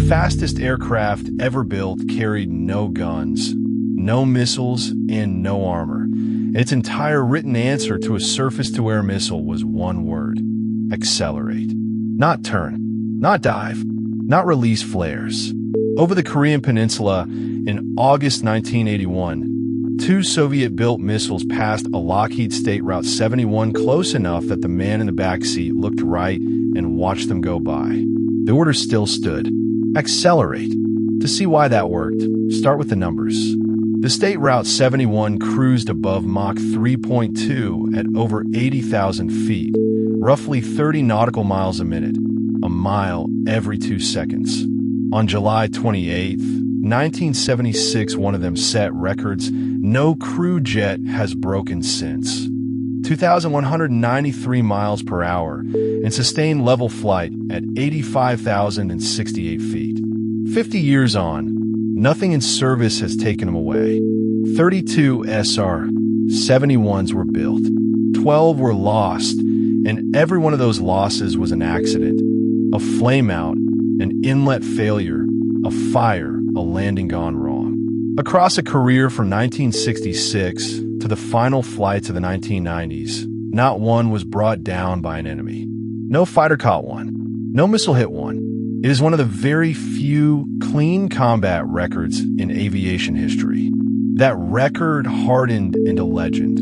fastest aircraft ever built carried no guns, no missiles, and no armor. Its entire written answer to a surface-to-air missile was one word: accelerate. Not turn, not dive, not release flares. Over the Korean Peninsula in August 1981, 2 Soviet-built missiles passed a Lockheed State Route 71 close enough that the man in the back seat looked right and watched them go by. The order still stood: accelerate. To see why that worked, start with the numbers. The State Route 71 cruised above Mach 3.2 at over 80,000 feet, roughly 30 nautical miles a minute, a mile every 2 seconds. On July 28, 1976, one of them set records no crew jet has broken since. 2,193 miles per hour and sustained level flight at 85,068 feet. 50 years on, nothing in service has taken them away. 32 SR-71s were built. 12 were lost, and every one of those losses was an accident: a flameout, an inlet failure, a fire, a landing gone wrong. Across a career from 1966 to the final flights of the 1990s, not one was brought down by an enemy. No fighter caught one. No missile hit one. It is one of the very few clean combat records in aviation history. That record hardened into legend,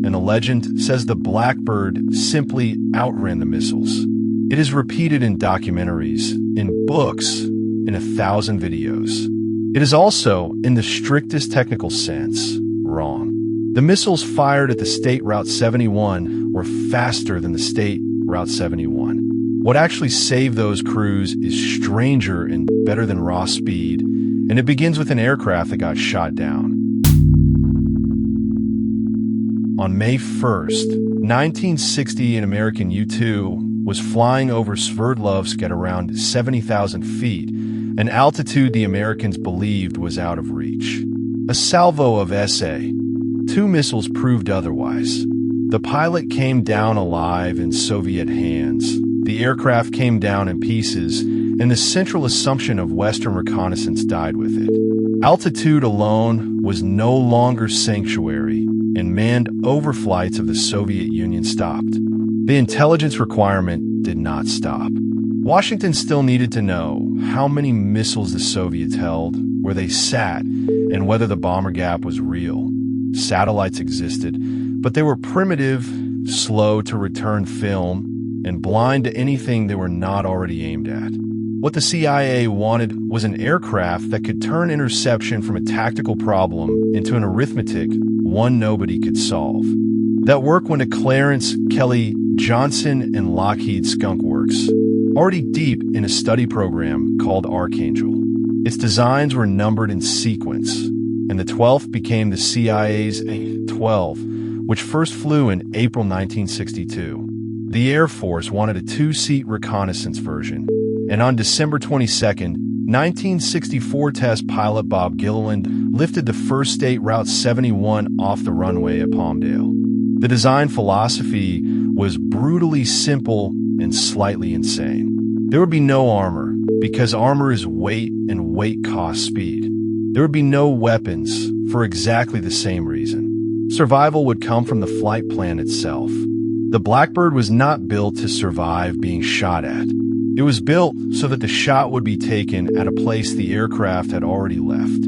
and the legend says the Blackbird simply outran the missiles. It is repeated in documentaries, in books, in 1,000 videos. It is also, in the strictest technical sense, wrong. The missiles fired at the State Route 71 were faster than the State Route 71. What actually saved those crews is stranger and better than raw speed, and it begins with an aircraft that got shot down. On May 1st, 1960, an American U-2 was flying over Sverdlovsk at around 70,000 feet, an altitude the Americans believed was out of reach. A salvo of SA. 2 missiles proved otherwise. The pilot came down alive in Soviet hands. The aircraft came down in pieces, and the central assumption of Western reconnaissance died with it. Altitude alone was no longer sanctuary, and manned overflights of the Soviet Union stopped. The intelligence requirement did not stop. Washington still needed to know how many missiles the Soviets held, where they sat, and whether the bomber gap was real. Satellites existed, but they were primitive, slow to return film, and blind to anything they were not already aimed at. What the CIA wanted was an aircraft that could turn interception from a tactical problem into an arithmetic one nobody could solve. That work went to Clarence, Kelly, Johnson, and Lockheed Skunk Works, already deep in a study program called Archangel. Its designs were numbered in sequence, and the 12th became the CIA's A-12, which first flew in April 1962. The Air Force wanted a 2-seat reconnaissance version, and on December 22nd, 1964, test pilot Bob Gilliland lifted the first State Route 71 off the runway at Palmdale. The design philosophy was brutally simple and slightly insane. There would be no armor, because armor is weight and weight costs speed. There would be no weapons for exactly the same reason. Survival would come from the flight plan itself. The Blackbird was not built to survive being shot at. It was built so that the shot would be taken at a place the aircraft had already left.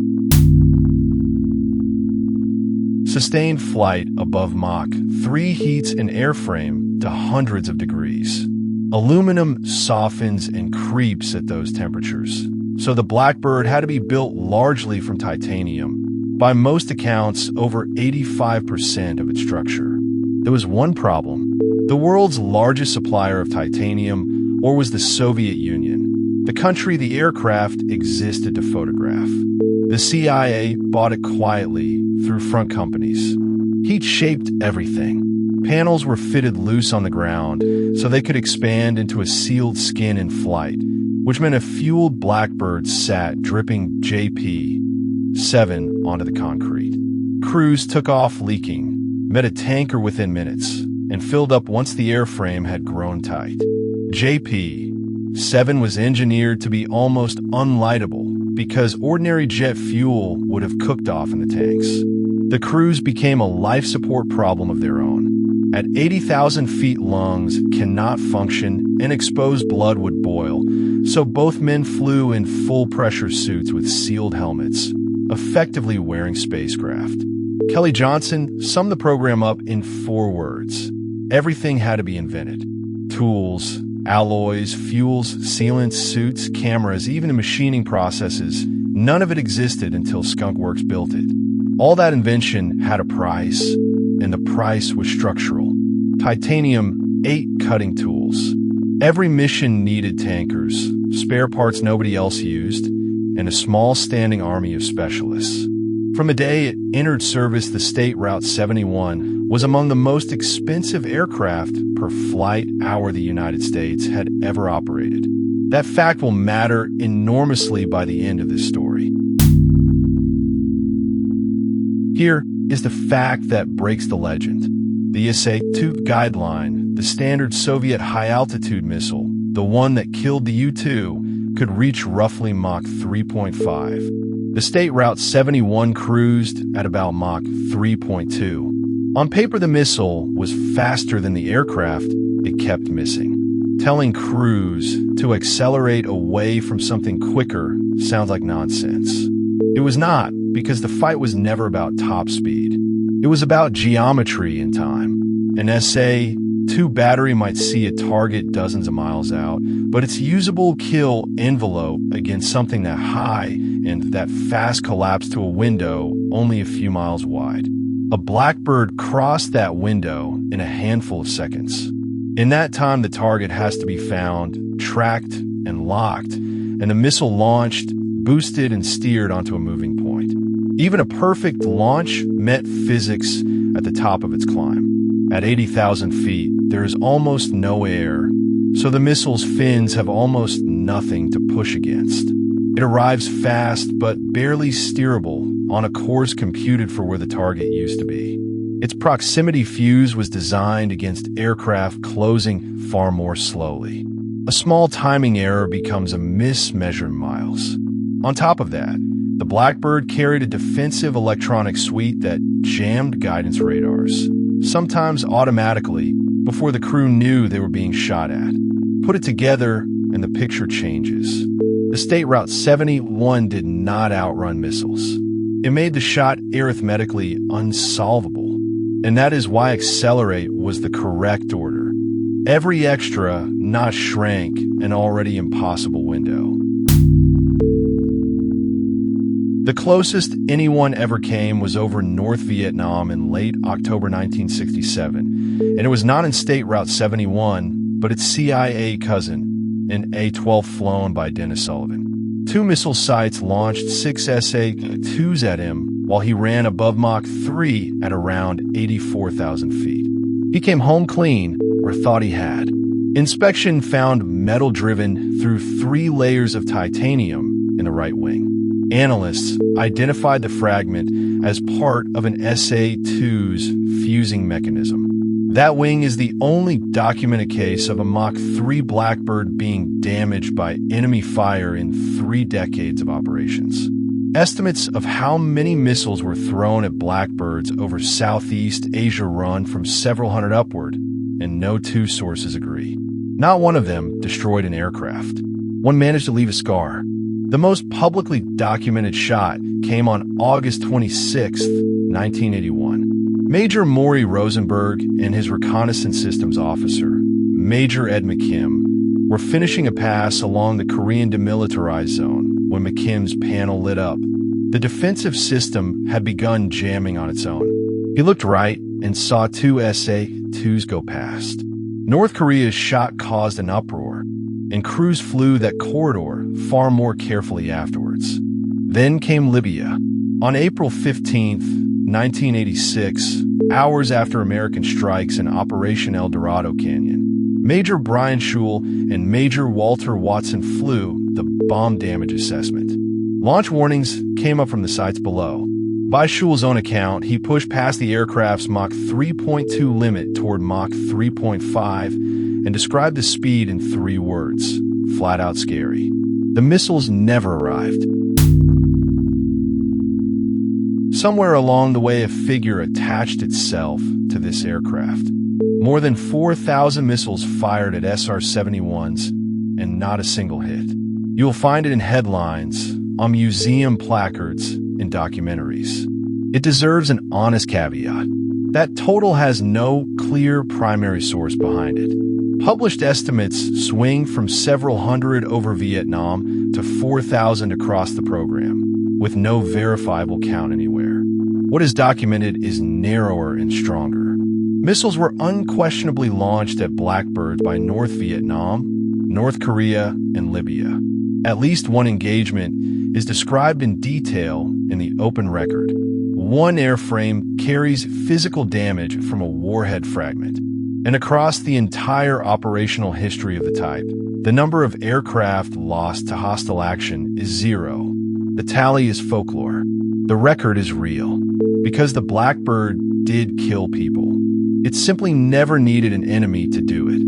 Sustained flight above Mach 3 heats an airframe to hundreds of degrees. Aluminum softens and creeps at those temperatures, so the Blackbird had to be built largely from titanium, by most accounts over 85% of its structure. There was one problem. The world's largest supplier of titanium, or was the Soviet Union, the country the aircraft existed to photograph. The CIA bought it quietly through front companies. Heat shaped everything. Panels were fitted loose on the ground so they could expand into a sealed skin in flight, which meant a fueled Blackbird sat dripping JP-7 onto the concrete. Crews took off leaking, met a tanker within minutes, and filled up once the airframe had grown tight. JP 7 was engineered to be almost unlightable because ordinary jet fuel would have cooked off in the tanks. The crews became a life support problem of their own. At 80,000 feet, lungs cannot function and exposed blood would boil, so both men flew in full-pressure suits with sealed helmets, effectively wearing spacecraft. Kelly Johnson summed the program up in 4 words. Everything had to be invented. Tools, alloys, fuels, sealants, suits, cameras, even the machining processes. None of it existed until Skunk Works built it. All that invention had a price, and the price was structural. Titanium, 8 cutting tools. Every mission needed tankers, spare parts nobody else used, and a small standing army of specialists. From the day it entered service, the State Route 71 was among the most expensive aircraft per flight hour the United States had ever operated. That fact will matter enormously by the end of this story. Here is the fact that breaks the legend. The SA-2 guideline, the standard Soviet high-altitude missile, the one that killed the U-2, could reach roughly Mach 3.5. The State Route 71 cruised at about Mach 3.2. On paper, the missile was faster than the aircraft it kept missing. Telling crews to accelerate away from something quicker sounds like nonsense. It was not, because the fight was never about top speed. It was about geometry and time. An SA-2 battery might see a target dozens of miles out, but its usable kill envelope against something that high and that fast collapsed to a window only a few miles wide. A Blackbird crossed that window in a handful of seconds. In that time, the target has to be found, tracked, and locked, and the missile launched, boosted, and steered onto a moving point. Even a perfect launch met physics at the top of its climb. At 80,000 feet, there is almost no air, so the missile's fins have almost nothing to push against. It arrives fast but barely steerable on a course computed for where the target used to be. Its proximity fuse was designed against aircraft closing far more slowly. A small timing error becomes a mismeasure in miles. On top of that, the Blackbird carried a defensive electronic suite that jammed guidance radars, sometimes automatically, before the crew knew they were being shot at. Put it together, and the picture changes. The State Route 71 did not outrun missiles. It made the shot arithmetically unsolvable, and that is why accelerate was the correct order. Every extra not shrank an already impossible window. The closest anyone ever came was over North Vietnam in late October 1967, and it was not in State Route 71, but its CIA cousin, an A-12 flown by Dennis Sullivan. 2 missile sites launched 6 SA-2s at him while he ran above Mach 3 at around 84,000 feet. He came home clean, or thought he had. Inspection found metal driven through 3 layers of titanium in the right wing. Analysts identified the fragment as part of an SA-2's fusing mechanism. That wing is the only documented case of a Mach 3 Blackbird being damaged by enemy fire in 3 decades of operations. Estimates of how many missiles were thrown at Blackbirds over Southeast Asia run from several hundred upward, and no 2 sources agree. Not one of them destroyed an aircraft. One managed to leave a scar. The most publicly documented shot came on August 26, 1981. Major Maury Rosenberg and his reconnaissance systems officer, Major Ed McKim, were finishing a pass along the Korean demilitarized zone when McKim's panel lit up. The defensive system had begun jamming on its own. He looked right and saw 2 SA-2s go past. North Korea's shot caused an uproar, and crews flew that corridor far more carefully afterwards. Then came Libya. On April 15, 1986, hours after American strikes in Operation El Dorado Canyon, Major Brian Schul and Major Walter Watson flew the bomb damage assessment. Launch warnings came up from the sites below. By Schul's own account, he pushed past the aircraft's Mach 3.2 limit toward Mach 3.5 and described the speed in 3 words: flat out scary. The missiles never arrived. Somewhere along the way, a figure attached itself to this aircraft. More than 4,000 missiles fired at SR-71s, and not a single hit. You'll find it in headlines, on museum placards, and documentaries. It deserves an honest caveat. That total has no clear primary source behind it. Published estimates swing from several hundred over Vietnam to 4,000 across the program, with no verifiable count anywhere. What is documented is narrower and stronger. Missiles were unquestionably launched at Blackbirds by North Vietnam, North Korea, and Libya. At least one engagement is described in detail in the open record. One airframe carries physical damage from a warhead fragment. And across the entire operational history of the type, the number of aircraft lost to hostile action is 0. The tally is folklore. The record is real. Because the Blackbird did kill people. It simply never needed an enemy to do it.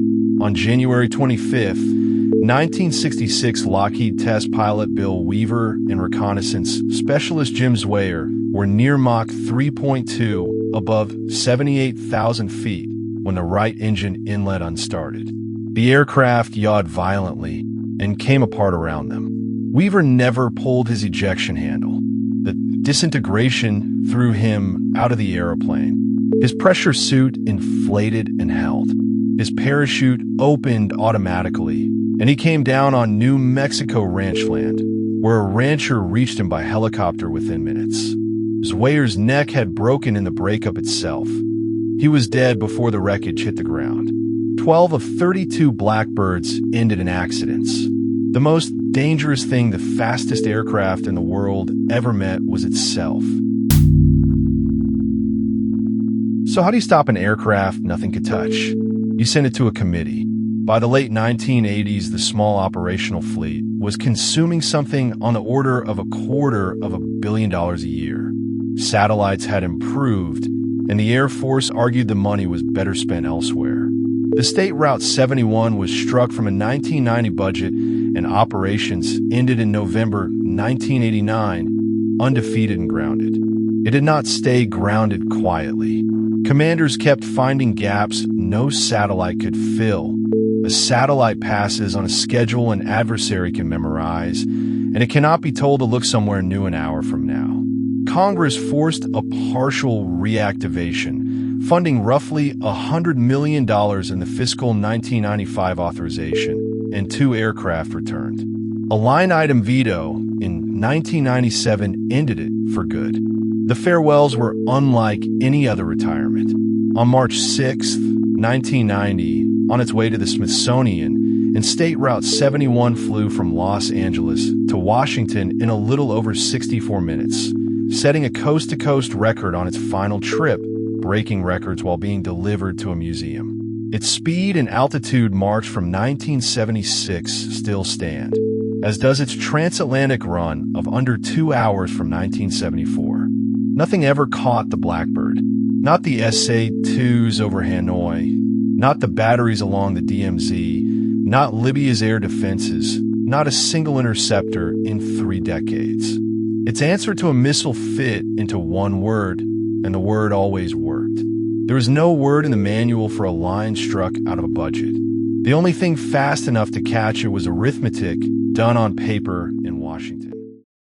On January 25th, 1966, Lockheed test pilot Bill Weaver and reconnaissance specialist Jim Zwayer were near Mach 3.2 above 78,000 feet when the right engine inlet unstarted. The aircraft yawed violently and came apart around them. Weaver never pulled his ejection handle. The disintegration threw him out of the airplane. His pressure suit inflated and held. His parachute opened automatically, and he came down on New Mexico ranch land, where a rancher reached him by helicopter within minutes. Zwayer's neck had broken in the breakup itself. He was dead before the wreckage hit the ground. 12 of 32 Blackbirds ended in accidents. The most dangerous thing the fastest aircraft in the world ever met was itself. So how do you stop an aircraft nothing could touch? You send it to a committee. By the late 1980s, the small operational fleet was consuming something on the order of $250 million a year. Satellites had improved, and the Air Force argued the money was better spent elsewhere. The State Route 71 was struck from a 1990 budget, and operations ended in November 1989, undefeated and grounded. It did not stay grounded quietly. Commanders kept finding gaps no satellite could fill. A satellite passes on a schedule an adversary can memorize, and it cannot be told to look somewhere new an hour from now. Congress forced a partial reactivation, funding roughly $100 million in the fiscal 1995 authorization, and 2 aircraft returned. A line-item veto in 1997 ended it for good. The farewells were unlike any other retirement. On March 6, 1990, on its way to the Smithsonian, and State Route 71 flew from Los Angeles to Washington in a little over 64 minutes, setting a coast-to-coast record on its final trip, breaking records while being delivered to a museum. Its speed and altitude march from 1976 still stand, as does its transatlantic run of under 2 hours from 1974. Nothing ever caught the Blackbird. Not the SA-2s over Hanoi, not the batteries along the DMZ, not Libya's air defenses, not a single interceptor in 3 decades. Its answer to a missile fit into one word, and the word always worked. There was no word in the manual for a line struck out of a budget. The only thing fast enough to catch it was arithmetic done on paper in Washington.